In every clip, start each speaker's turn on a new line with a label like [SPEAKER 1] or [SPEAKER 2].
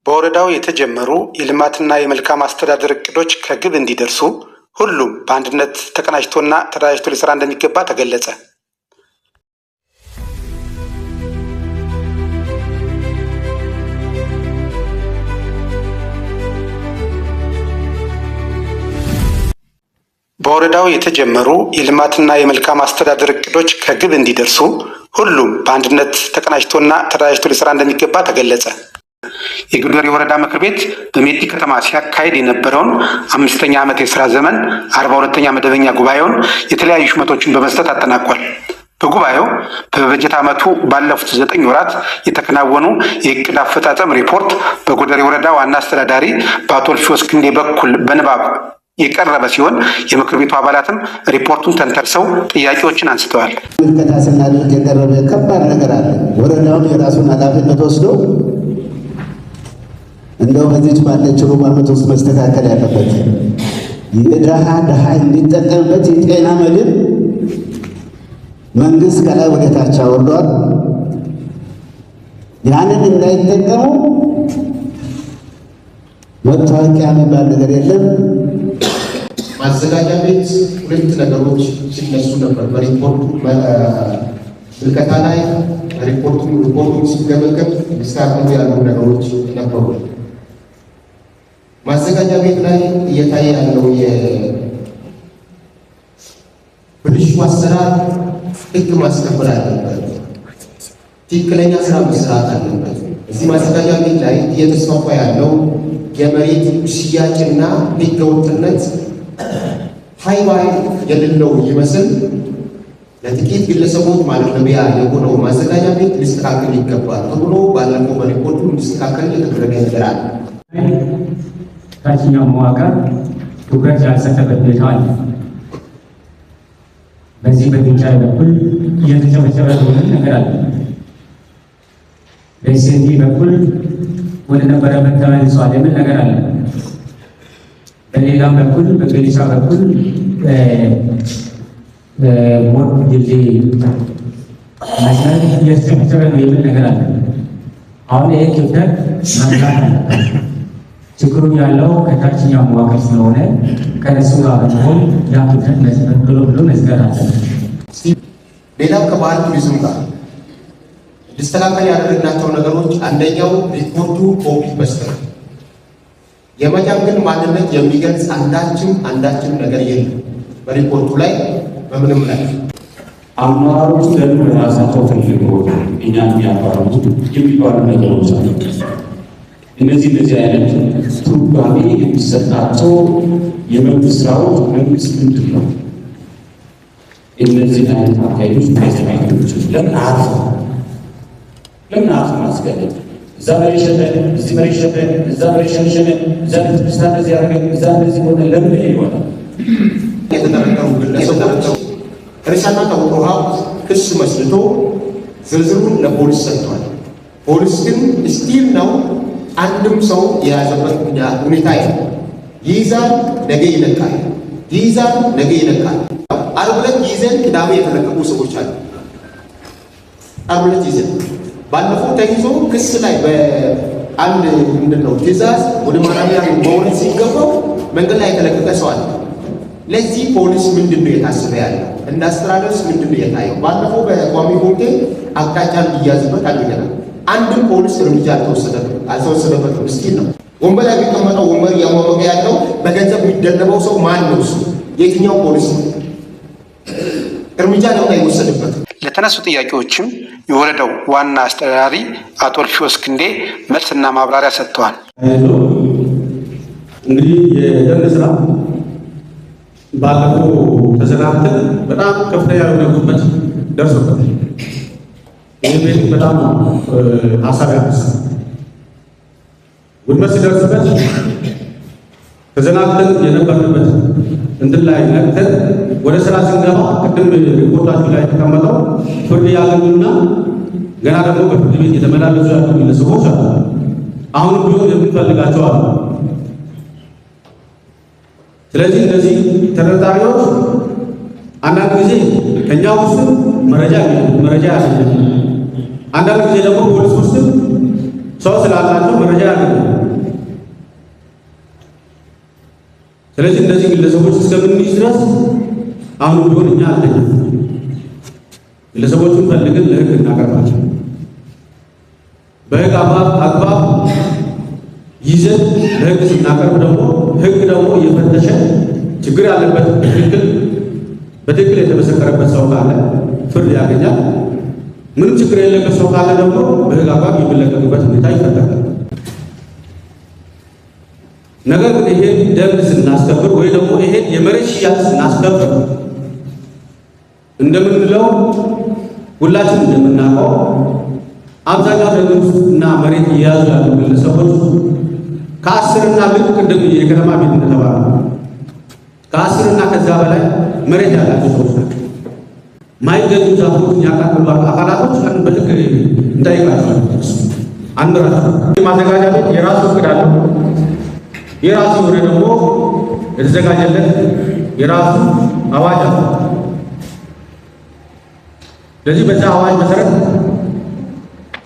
[SPEAKER 1] በወረዳው የተጀመሩ የልማትና የመልካም አስተዳደር እቅዶች ከግብ እንዲደርሱ ሁሉም በአንድነት ተቀናጅቶና ተደራጅቶ ሊሰራ እንደሚገባ ተገለጸ። በወረዳው የተጀመሩ የልማትና የመልካም አስተዳደር እቅዶች ከግብ እንዲደርሱ ሁሉም በአንድነት ተቀናጅቶና ተደራጅቶ ሊሰራ እንደሚገባ ተገለጸ። የጉደር ወረዳ ምክር ቤት በሜቲ ከተማ ሲያካሄድ የነበረውን 5ኛ ዓመት የሥራ ዘመን 42ኛ መደበኛ ጉባኤውን የተለያዩ ሹመቶችን በመስጠት አጠናቋል። በጉባኤው በበጀት ዓመቱ ባለፉት 9 ወራት የተከናወኑ የእቅድ አፈጻጸም ሪፖርት በጉደር ወረዳ ዋና አስተዳዳሪ በአቶ አልፊዮስ ክንዴ በኩል በንባብ የቀረበ ሲሆን የምክር ቤቱ አባላትም ሪፖርቱን ተንተርሰው ጥያቄዎችን አንስተዋል።
[SPEAKER 2] ምልከታ ስናደርግ የቀረበ ከባድ ነገር አለ። ወረዳውን የራሱን ኃላፊነት ወስዶ እንደው በዚህ ባለችው ሩብ ዓመት ውስጥ መስተካከል ያለበት የድሃ እንዲጠቀምበት የጤና መድን መንግስት ከላይ ወደ ታች አወርዷል። ያንን እንዳይጠቀሙ መታወቂያ የሚባል ነገር የለም።
[SPEAKER 3] ማዘጋጃ ቤት ሁለት ነገሮች ሲነሱ ነበር። በሪፖርቱ ምልከታ ላይ ሪፖርቱ ሲገመገም ሊስተካከሉ ያሉ ነገሮች ነበሩ። ማዘጋጃ ቤት ላይ እየታየ ያለው የብልሹ አሰራር ሕግ ማስከበር አለበት፣ ትክክለኛ ስራ መስራት አለበት። እዚህ ማዘጋጃ ቤት ላይ እየተስፋፋ ያለው የመሬት ሽያጭና ሕገወጥነት ሃይባይ የሌለው ይመስል ለጥቂት ግለሰቦች ማለፊያ የሆነው ማዘጋጃ ቤት ሊስተካከል ይገባል ተብሎ ባለፈው በሪፖርቱ ሊስተካከል የተደረገ ነገር አለ።
[SPEAKER 4] ታችኛው መዋቅር ትኩረት ያልሰጠበት ሁኔታ አለ። በዚህ በድንጋይ በኩል እየተጨበጨበ ነገር አለ። በሲንዲ በኩል ወደ ነበረበት ተመልሷል የሚል ነገር አለ። በሌላም በኩል በገሊሳ በኩል ሞት ድልድይ መስመር እየተጨበጨበ ነው የሚል ነገር አለ። አሁን ይህ ክፍተት መዝጋት አለበት። ችግሩ ያለው ከታችኛው መዋቅር ስለሆነ ከነሱ ጋር በመሆን ያ ክፍተት ብሎ መዝጋት አለበት።
[SPEAKER 3] ሌላው ከባህል ቱሪዝም ጋር ሊስተካከል ያደረግናቸው ነገሮች አንደኛው ሪፖርቱ ኮፒ መስጠት የመጫግን ማንነት የሚገልጽ አንዳችም ነገር የለም በሪፖርቱ ላይ በምንም ላይ።
[SPEAKER 5] አመራሮቹ ደግሞ ራሳቸው ፈልገው እኛን የሚያባርሩ የሚባሉ ነገሮች አሉ። እነዚህ አይነት ትርጓሜ የሚሰጣቸው የመንግስት ስራዎች መንግስት ምንድን ነው እነዚህ አይነት አካሄዶች ማስተካከሎች ለምን ማስገደድ እዛ መሬት ሸጠን እዚህ መሬት ሸጠን እዛ መሬት ሸንሸነን እዛ ቤተክርስቲያን እንደዚህ ያደረገን እዛ እንደዚህ ሆነ ለምን ይሆናል?
[SPEAKER 3] የተጠረጠሩ ግለሰቦች እርሻና ተፈጥሮ ሀብት ክስ መስርቶ ዝርዝሩን ለፖሊስ ሰጥቷል። ፖሊስ ግን ስቲል ነው አንድም ሰው የያዘበት ሁኔታ ይይዛል፣ ነገ ይለቃል፣ ይይዛል፣ ነገ ይለቃል። ዓርብ ዕለት ይዘን ቅዳሜ የተለቀቁ ሰዎች አሉ። ዓርብ ዕለት ይዘን ባለፈው ተይዞ ክስ ላይ በአንድ ምንድነው ትዕዛዝ ወደ ማረሚያ መውረድ ሲገባው መንገድ ላይ የተለቀቀ ሰው አለ። ለዚህ ፖሊስ ምንድነው የታሰበ ያለው? እንደ አስተዳደርስ ምንድነው የታየው? ባለፈው በቋሚ ኮሚቴ አቅጣጫ እንዲያዝበት አድርገናል። አንድም ፖሊስ እርምጃ አልተወሰደበት። ምስኪን ነው። ወንበር ላይ የሚቀመጠው ወንበር እያሟሟቀ ያለው በገንዘብ የሚደለበው ሰው ማን ነው? እሱ የትኛው ፖሊስ ነው? እርምጃ ለምን አይወሰድበት?
[SPEAKER 1] ለተነሱ ጥያቄዎችም የወረዳው ዋና አስተዳዳሪ አቶ አልፊዮስ ክንዴ መልስና ማብራሪያ ሰጥተዋል።
[SPEAKER 6] እንግዲህ የደን ስራ ባለፈው ተዘናግተን በጣም ከፍተኛ የሆነ ጉድመት ደርሶበት ይህ ቤት በጣም ሀሳብ ያነሳ ጉድመት ሲደርስበት ተዘናግተን የነበርንበት እንትን ላይ ነቅተን ወደ ስራ ስንገባ ቅድም ሪፖርታችሁ ላይ የተቀመጠው ፍርድ ያገኙና ገና ደግሞ በፍርድ ቤት የተመላለሱ ያሉ ግለሰቦች አሉ። አሁንም ቢሆን የምንፈልጋቸው አሉ። ስለዚህ እነዚህ ተጠርጣሪዎች አንዳንድ ጊዜ ከኛ ውስጥ መረጃ ያገኛል። አንዳንድ ጊዜ ደግሞ ፖሊስ ውስጥ ሰው ስላላቸው መረጃ ያገኛል። ስለዚህ እነዚህ ግለሰቦች እስከምንይዝ ድረስ አሁን ቢሆን እኛ አለኝ ግለሰቦቹን ፈልገን ለህግ እናቀርባቸው። በህግ አግባብ ይዘን ለህግ ስናቀርብ ደግሞ ህግ ደግሞ እየፈተሸ ችግር ያለበት በትክክል የተመሰከረበት ሰው ካለ ፍርድ ያገኛል። ምንም ችግር የሌለበት ሰው ካለ ደግሞ በህግ አግባብ የሚለቀቅበት ሁኔታ ይፈጠራል። ነገር ግን ይሄ ደንብ ስናስከብር ወይ ደግሞ ይሄ የመሬት ሽያጭ ስናስከብር እንደምንለው ሁላችን እንደምናውቀው አብዛኛው ደንብ እና መሬት እየያዙ ያሉ ግለሰቦች ከ10 እና ልክ ቅድም የከተማ ቤት እንደተባለ ከ10 እና ከዛ በላይ መሬት ያላቸው ሰዎች ናቸው። ማይገኙ ዛፎች ያቃጥሉ አካላቶች በልክ እንጠይቃቸዋለን። አንራቸው ማዘጋጃ ቤት የራሱ እቅድ አለው። የራሱ ወደ ደግሞ የተዘጋጀለት የራሱ አዋጅ አለ። ስለዚህ በዛ አዋጅ መሰረት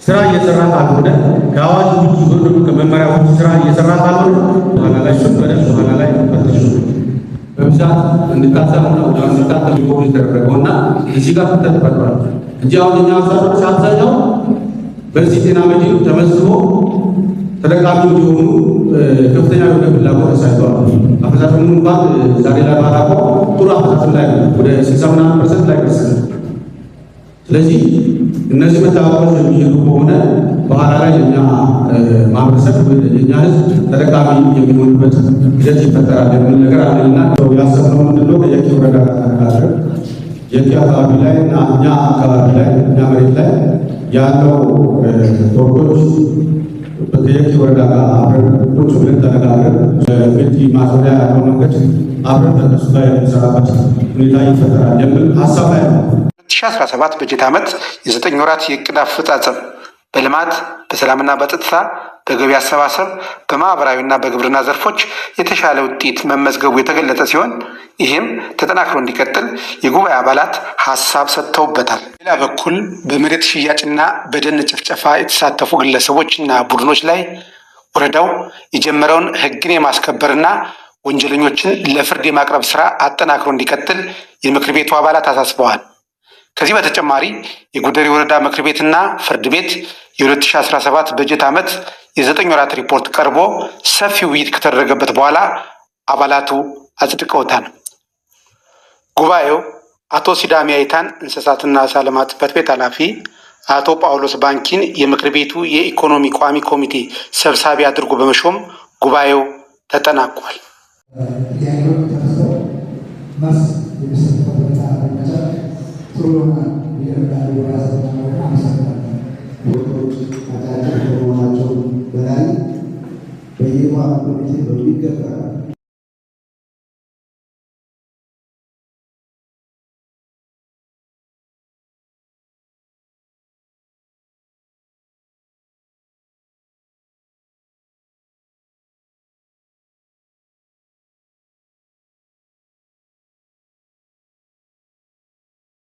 [SPEAKER 6] ስራ እየሰራ ካልሆነ ከአዋጅ ውጭ ሆኖ ከመመሪያ ውጭ ስራ እየሰራ ካልሆነ በኋላ ላይ እሱን በደንብ በኋላ ላይ ፈትሹ በብዛት እንድታሰሩና እንድታጠሉ ሊሆን የተደረገውና እዚህ ጋር ተፈጥሯል እንጂ አሁን እኛ ሰዎች አብዛኛው በዚህ ጤና መድን ተመዝግቦ ተጠቃሚ እንዲሆኑ ከፍተኛ የሆነ ፍላጎት አሳይተዋል። አፈጻጸሙ እንኳን ዛሬ ላይ ባላውቀው ጥሩ አፈጻጸም ላይ ወደ 60% ላይ ደርሰናል። ስለዚህ እነዚህ መተባበሮች የሚሄዱ ከሆነ በኋላ ላይ የኛ ማህበረሰብ የኛ ህዝብ ተጠቃሚ የሚሆንበት ሂደት ይፈጠራል የሚል ነገር አለና ያሰብነው ምንድነው ከየኪ ወረዳ ጋር የኪ አካባቢ ላይ እና እኛ አካባቢ ላይ እኛ መሬት ላይ ያለው ቶኮች በየኪ ወረዳ ጋር አብረን ቁጭ ብለን ተነጋግረን በቤቲ ማዞሪያ ያለው መንገድ አብረን በነሱ ጋር የሚሰራበት ሁኔታ ይፈጠራል የሚል ሀሳብ ላይ ነው።
[SPEAKER 1] 2017 በጀት ዓመት የ9 ወራት የዕቅድ አፈጻጸም በልማት በሰላምና በጸጥታ በገቢ አሰባሰብ በማህበራዊና በግብርና ዘርፎች የተሻለ ውጤት መመዝገቡ የተገለጸ ሲሆን ይህም ተጠናክሮ እንዲቀጥል የጉባኤ አባላት ሀሳብ ሰጥተውበታል። ሌላ በኩል በመሬት ሽያጭና በደን ጭፍጨፋ የተሳተፉ ግለሰቦችና ቡድኖች ላይ ወረዳው የጀመረውን ሕግን የማስከበርና ወንጀለኞችን ለፍርድ የማቅረብ ስራ አጠናክሮ እንዲቀጥል የምክር ቤቱ አባላት አሳስበዋል። ከዚህ በተጨማሪ የጉደሪ ወረዳ ምክር ቤትና ፍርድ ቤት የ2017 በጀት ዓመት የ9 ወራት ሪፖርት ቀርቦ ሰፊ ውይይት ከተደረገበት በኋላ አባላቱ አጽድቀውታል። ጉባኤው አቶ ሲዳሚ አይታን እንስሳትና ዓሳ ልማት ጽሕፈት ቤት ኃላፊ፣ አቶ ጳውሎስ ባንኪን የምክር ቤቱ የኢኮኖሚ ቋሚ ኮሚቴ ሰብሳቢ አድርጎ በመሾም ጉባኤው ተጠናቋል።
[SPEAKER 2] በላይ በየቋሚ ኮሚቴ በሚገባ